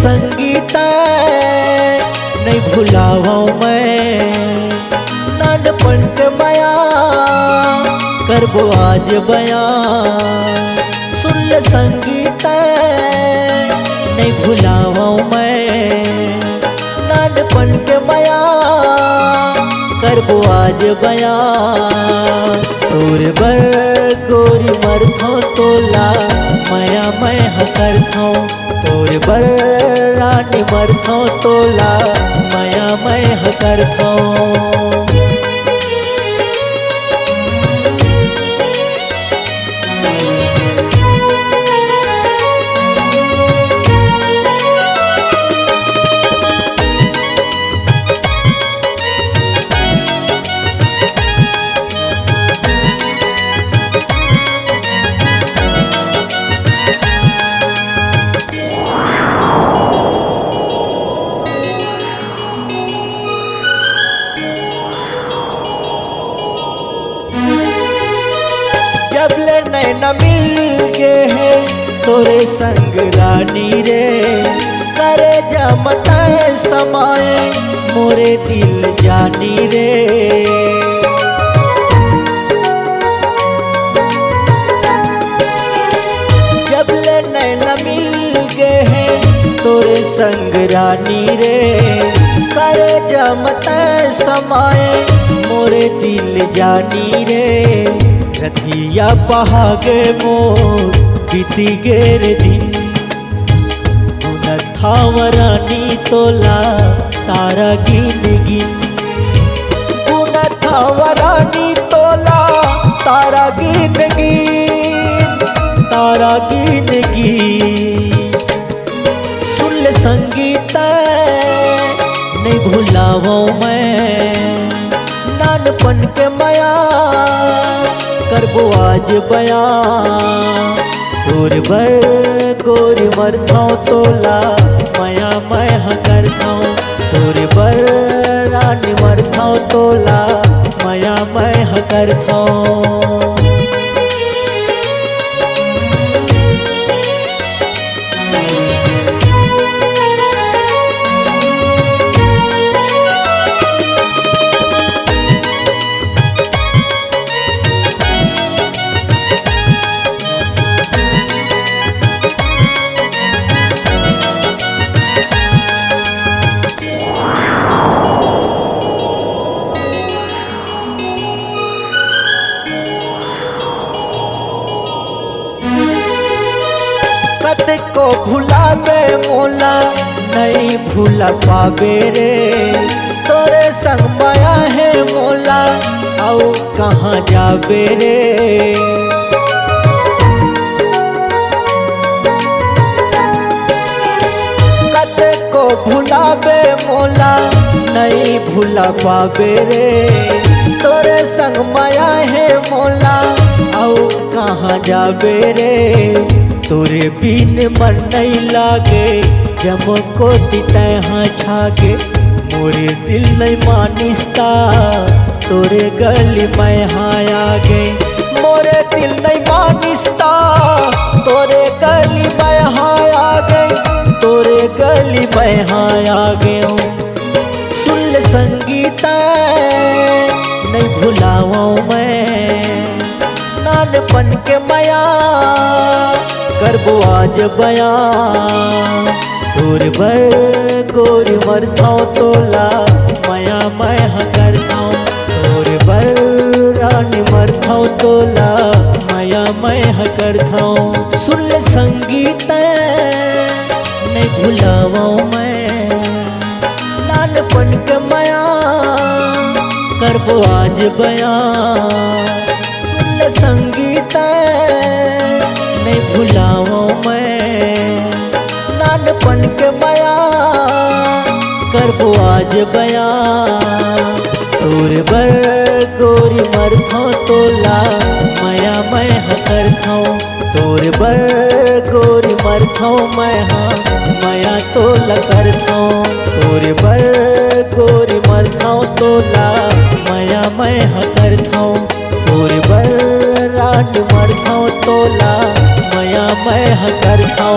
संगीत नहीं भुलावा मैं, नानपन के माया करबो आज बयां। सुन ले संगीत नहीं भुलावा मैं, नानपन के माया करबो आज बयां। तोरे बर गोरी मरथो तोला माया मैं हकर थो, तोरे बर रानी मरथो तोला माया मैं हकर थो। जब ले नैना मिल गए हैं तोरे संग रानी रे, करे जमता है समाए मोरे दिल जानी रे। जब ले नैना मिल गए हैं तोरे संग रानी रे, करे जमता है समाए मोरे दिल जानी रे। रथिया बहागे मोर बीती गेर दिन, थावरानी तोला तारा गिन गिन, थावरानी तोला तारा गिन गिन, तारा गिन गिन। सुन ले संगीत नहीं भुलावा मैं, नानपन के माया करबो आज बयां। तोरे बर गोरी मरथो तोला माया मैं हकर थो, तोरे बर रानी मरथो तोला माया मैं हकर थो। को भुलावे मोला नहीं भूला पावे रे, तोरे संग माया है मोला आओ कहाँ जावे रे। कत को भुलावे मोला नहीं भूला पावे रे, तोरे संग माया है मोला आओ कहाँ जावे रे। तोरे बिन मन नहीं लागे जब को तितहा छागे, मोरे दिल नहीं मानिस्ता तोरे गली में हाया गे। मोरे दिल नहीं मानिस्ता तोरे गली में हाया गे, तोरे गली में हाया गे। सुन ले संगीत नहीं भुलावा मैं, नानपन के माया करबो आज बयां। तोरे बर गोरी मरथो तोला माया मैं हकर थो, तोरे बर रानी मरथो तोला माया मैं हकर थो। सुन ले संगीत नहीं भुलावा मैं, नानपन के माया करबो आज बयां। सुन ले संगीत नहीं भुलावा मैं, नानपन के माया करबो आज बयां। तोरे बर गोरी मरथो तोला माया मैं हकर थो, तोरे बर गोरी मरथो मैं हाँ माया तोला कर थो। तोरे बर गोरी मरथो तोला माया मैं हकर थो, तोरे बर रानी मरथो तोला माया मैं हकर थो।